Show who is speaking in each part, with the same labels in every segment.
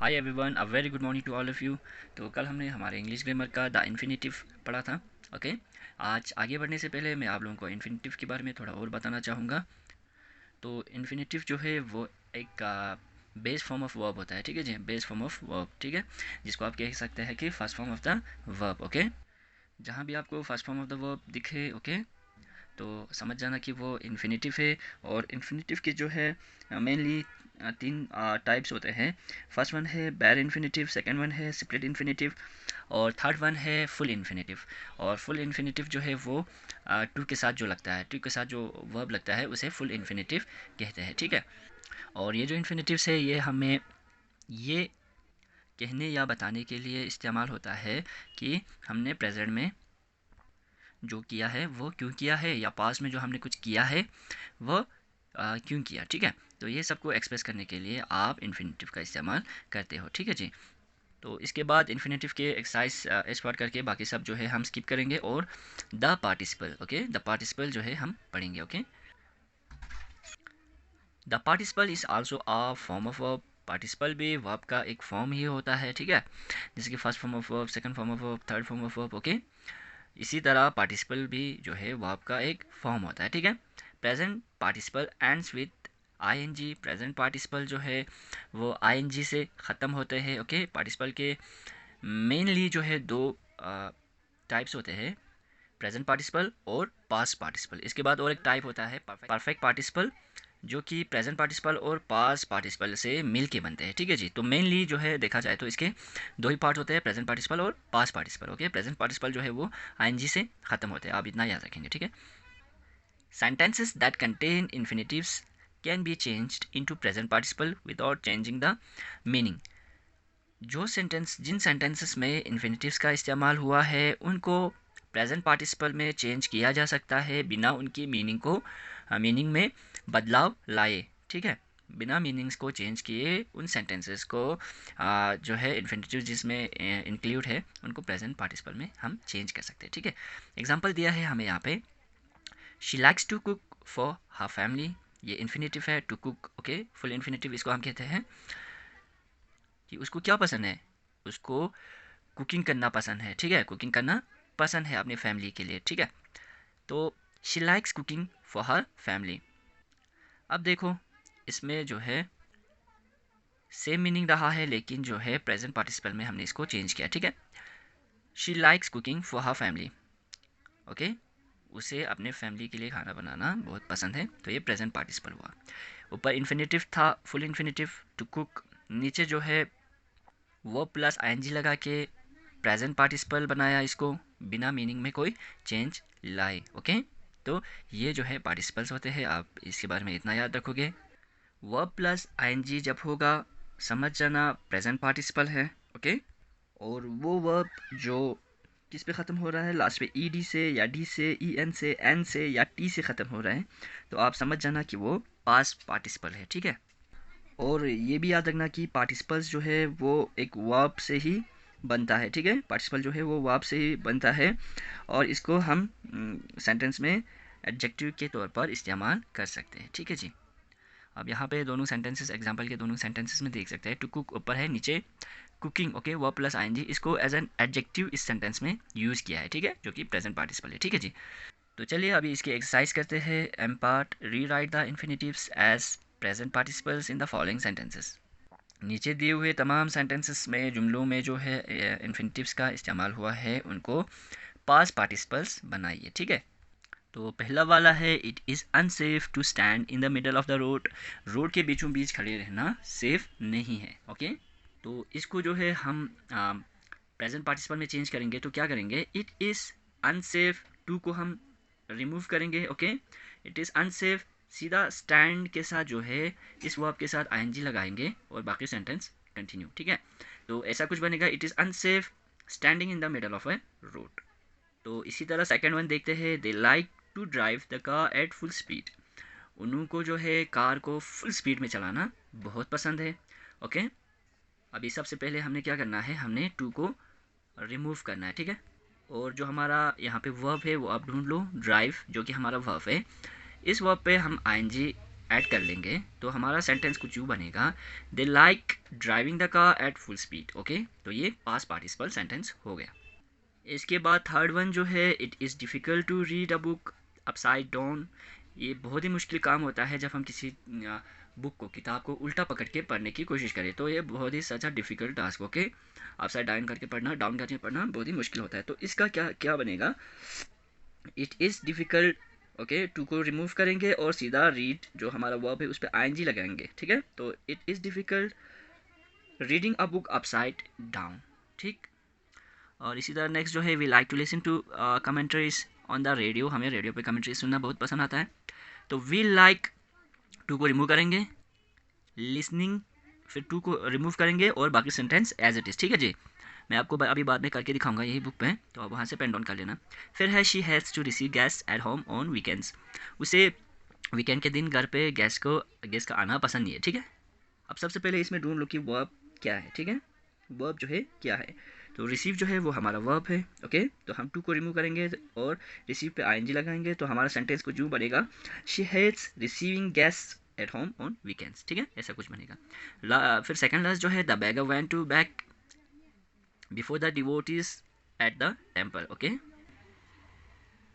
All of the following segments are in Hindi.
Speaker 1: Hi everyone, a very good morning to all of you. तो कल हमने हमारे इंग्लिश ग्रामर का द इन्फिनेटिव पढ़ा था। ओके। आज आगे बढ़ने से पहले मैं आप लोगों को इन्फिनेटिव के बारे में थोड़ा और बताना चाहूँगा। तो इन्फिनेटिव जो है वो एक बेस फॉर्म ऑफ वर्ब होता है, ठीक है जी, बेस फॉर्म ऑफ वर्ब, ठीक है, जिसको आप कह सकते हैं कि first form of the verb. Okay. जहाँ भी आपको first form of the verb दिखे, ओके, तो समझ जाना कि वो इन्फिनेटिव है। और इन्फिनेटिव के जो है मेनली तीन टाइप्स होते हैं। फर्स्ट वन है बैर इन्फिनेटिव, सेकंड वन है स्प्लिट इन्फिनेटिव, और थर्ड वन है फुल इन्फिनेटिव। और फुल इन्फिनेटिव जो है वो टू के साथ जो लगता है, टू के साथ जो वर्ब लगता है उसे फुल इन्फिनेटिव कहते हैं, ठीक है। और ये जो इन्फिनेटिव्स है ये हमें ये कहने या बताने के लिए इस्तेमाल होता है कि हमने प्रेजेंट में जो किया है वो क्यों किया है, या पास्ट में जो हमने कुछ किया है वो क्यों किया, ठीक है। तो ये सबको एक्सप्रेस करने के लिए आप इन्फिनेटिव का इस्तेमाल करते हो, ठीक है जी। तो इसके बाद इन्फिनेटिव के एक्सरसाइज स्टार्ट करके बाकी सब जो है हम स्किप करेंगे, और the participle, okay, the participle जो है हम पढ़ेंगे। Okay. The participle is also a form of verb. Participle भी वर्ब का एक फॉर्म ही होता है, ठीक है, जैसे कि first form of verb, second form of verb, third form of verb. Okay. इसी तरह पार्टिसिपल भी जो है वर्ब का एक फॉर्म होता है, ठीक है। Present participle ends with ING. Present participle जो है वो आईएनजी से ख़त्म होते हैं। ओके। पार्टिसिपल के मेनली जो है दो टाइप्स होते हैं, प्रेजेंट पार्टिसिपल और पास्ट पार्टिसिपल। इसके बाद और एक टाइप होता है परफेक्ट पार्टिसिपल, जो कि प्रेजेंट पार्टिसिपल और पास्ट पार्टिसिपल से मिल के बनते हैं, ठीक है जी। तो मेनली जो है देखा जाए तो इसके दो ही पार्ट होते हैं, प्रेजेंट पार्टिसिपल और past participle. Okay. Present participle जो है वो आईएनजी से ख़त्म होते हैं, आप इतना याद रखेंगे, ठीक है। Sentences that contain infinitives can be changed into present participle without changing the meaning. जो सेंटेंस जिन सेंटेंसेस में इन्फिनेटिव्स का इस्तेमाल हुआ है उनको प्रेजेंट पार्टिसिपल में चेंज किया जा सकता है बिना उनकी मीनिंग में बदलाव लाए, ठीक है। बिना मीनिंग्स को चेंज किए उन सेंटेंसेस को जो है इन्फिनेटिव जिसमें इंक्लूड है उनको प्रेजेंट पार्टिसिपल में हम चेंज कर सकते हैं, ठीक है। एग्जांपल दिया है हमें यहाँ पे, she likes to cook for her family. ये इन्फिनेटिव है, to cook. Okay. Full infinitive इसको हम कहते हैं कि उसको क्या पसंद है, उसको कुकिंग करना पसंद है, ठीक है, कुकिंग करना पसंद है अपनी फैमिली के लिए, ठीक है। तो she likes cooking for her family. अब देखो इसमें जो है सेम मीनिंग रहा है, लेकिन जो है प्रेजेंट पार्टिसिपल में हमने इसको चेंज किया, ठीक है। She likes cooking for her family. Okay. उसे अपने फैमिली के लिए खाना बनाना बहुत पसंद है, तो ये प्रेजेंट पार्टिसिपल हुआ। ऊपर इन्फिनेटिव था फुल इन्फिनेटिव, टू कुक। नीचे जो है वो प्लस आईएनजी लगा के प्रेजेंट पार्टिसिपल बनाया इसको, बिना मीनिंग में कोई चेंज लाए। ओके। तो ये जो है पार्टिसिपल्स होते हैं, आप इसके बारे में इतना याद रखोगे। वर्ब प्लस आईएनजी जब होगा समझ जाना प्रेजेंट पार्टिसिपल है। ओके। और वो वर्ब जो किस पे ख़त्म हो रहा है, लास्ट पे ईडी से या डी से, एन से, एन से या टी से ख़त्म हो रहा है, तो आप समझ जाना कि वो पास्ट पार्टिसिपल है, ठीक है। और ये भी याद रखना कि पार्टिसिपल्स जो है वो एक वर्ब से ही बनता है, ठीक है। पार्टिसिपल जो है वो वर्ब से ही बनता है, और इसको हम सेंटेंस में एडजेक्टिव के तौर पर इस्तेमाल कर सकते हैं, ठीक है जी। अब यहाँ पे दोनों सेंटेंसेस, एग्जांपल के दोनों सेंटेंसेस में देख सकते हैं, टू कुक ऊपर है, नीचे cooking. Okay. Verb plus ING, इसको एज एन एडजेक्टिव इस सेंटेंस में यूज़ किया है, ठीक है, जो कि प्रेजेंट पार्टिसिपल है, ठीक है जी। तो चलिए अभी इसकी एक्सरसाइज करते हैं। M part, rewrite the infinitives as present participles in the following sentences. नीचे दिए हुए तमाम सेंटेंसेस में जुमलों में जो है इन्फिनेटिव्स का इस्तेमाल हुआ है उनको पास्ट पार्टिसिपल्स बनाइए, ठीक है। तो पहला वाला है, it is unsafe to stand in the middle of the road. Road के बीचों बीच खड़े रहना सेफ नहीं है। ओके। तो इसको जो है हम प्रेजेंट पार्टिसिपल में चेंज करेंगे, तो क्या करेंगे, इट इज़ अनसेफ, टू को हम रिमूव करेंगे। ओके। इट इज़ अनसेफ, सीधा स्टैंड के साथ जो है इस वर्ब के साथ आईएनजी लगाएंगे और बाकी सेंटेंस कंटिन्यू, ठीक है। तो ऐसा कुछ बनेगा, it is unsafe standing in the middle of a road. तो इसी तरह सेकेंड वन देखते हैं, they like to drive the car at full speed. उनको जो है कार को फुल स्पीड में चलाना बहुत पसंद है। ओके। अभी सबसे पहले हमने क्या करना है, हमने टू को रिमूव करना है, ठीक है। और जो हमारा यहाँ पे वर्ब है वो आप ढूंढ लो, ड्राइव, जो कि हमारा वर्ब है। इस वर्ब पे हम आईएनजी ऐड कर लेंगे तो हमारा सेंटेंस कुछ यूँ बनेगा, they like driving the car at full speed. Okay, तो ये पास्ट पार्टिसिपल सेंटेंस हो गया। इसके बाद थर्ड वन जो है, it is difficult to read a book upside down. ये बहुत ही मुश्किल काम होता है जब हम किसी बुक को, किताब को उल्टा पकड़ के पढ़ने की कोशिश करें, तो ये बहुत ही such difficult task. Okay, upside down करके पढ़ना, डाउन करके पढ़ना बहुत ही मुश्किल होता है। तो इसका क्या क्या बनेगा, it is difficult. Okay, to को रिमूव करेंगे और सीधा रीड जो हमारा वर्ब है उस पर आईएनजी लगाएंगे। ठीक है, तो it is difficult reading a book upside down. ठीक, और इसी तरह नेक्स्ट जो है, we like to listen to commentaries on the radio. हमें रेडियो पे कमेंट्री सुनना बहुत पसंद आता है। तो वी लाइक, टू को रिमूव करेंगे, लिसनिंग, फिर टू को रिमूव करेंगे और बाकी सेंटेंस एज इट इज़। ठीक है जी, मैं आपको अभी बाद में करके दिखाऊंगा यही बुक पे, तो आप वहाँ से पेन डाउन कर लेना। फिर है she has to receive guest at home on weekends. उसे वीकेंड के दिन घर पे गेस्ट का आना पसंद नहीं है। ठीक है, अब सबसे पहले इसमें ढूंढ लो कि वर्ब क्या है। ठीक है, वर्ब जो है क्या है, तो रिसीव जो है वो हमारा वर्ब है। ओके, तो हम टू को रिमूव करेंगे और रिसीव पे आईएनजी लगाएंगे, तो हमारा सेंटेंस कुछ यूँ बनेगा, she hates receiving guest at home on weekends. ठीक है, ऐसा कुछ बनेगा। फिर सेकंड लास्ट जो है, the beggar went to back before the devotees at the temple. Okay,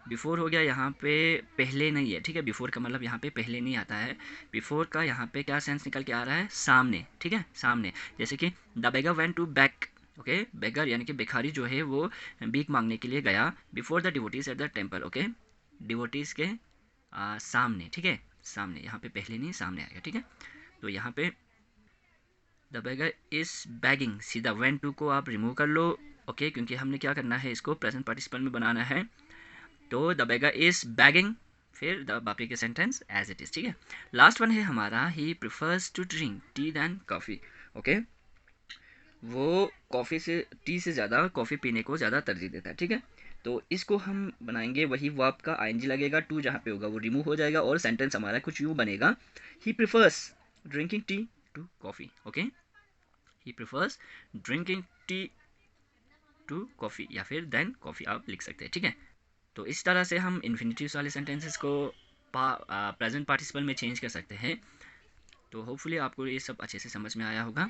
Speaker 1: before हो गया, यहाँ पे पहले नहीं है। ठीक है, बिफोर का मतलब यहाँ पे पहले नहीं आता है। बिफोर का यहाँ पे क्या सेंस निकल के आ रहा है, सामने। ठीक है, सामने, जैसे कि the beggar went to back. Okay, beggar यानी कि भिखारी जो है वो भीख मांगने के लिए गया before the devotees at the temple. Okay, devotees के सामने। ठीक है, सामने, यहाँ पे पहले नहीं, सामने आएगा। ठीक है, तो यहाँ पे द बेगर इज बैगिंग, सीधा वेंट टू को आप रिमूव कर लो। ओके, क्योंकि हमने क्या करना है, इसको प्रेजेंट पार्टिसिपल में बनाना है। तो द बेगर इज बैगिंग, फिर द बाकी के सेंटेंस एज इट इज़। ठीक है, लास्ट वन है हमारा, he prefers to drink tea than coffee. Okay, वो कॉफ़ी से, टी से ज़्यादा कॉफ़ी पीने को ज़्यादा तरजीह देता है। ठीक है, तो इसको हम बनाएंगे, वही वर्ब का आईएनजी लगेगा, टू जहाँ पे होगा वो रिमूव हो जाएगा और सेंटेंस हमारा कुछ यूँ बनेगा, he prefers drinking tea to coffee. Okay, he prefers drinking tea to coffee, या फिर देन कॉफ़ी आप लिख सकते हैं। ठीक है, तो इस तरह से हम इन्फिनिटिव वाले सेंटेंसेस को प्रेजेंट पार्टिसिपल में चेंज कर सकते हैं। तो होपफुली आपको ये सब अच्छे से समझ में आया होगा,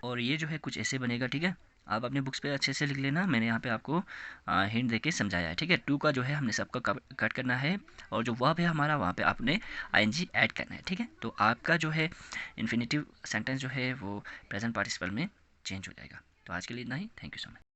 Speaker 1: और ये जो है कुछ ऐसे बनेगा। ठीक है, आप अपने बुक्स पे अच्छे से लिख लेना, मैंने यहाँ पे आपको हिंट देके समझाया है। ठीक है, टू का जो है हमने सबका कट करना है, और जो वर्ब है हमारा वहाँ पे आपने आईएनजी ऐड करना है। ठीक है, तो आपका जो है इन्फिनिटिव सेंटेंस जो है वो प्रेजेंट पार्टिसिपल में चेंज हो जाएगा। तो आज के लिए इतना ही, थैंक यू सो मच।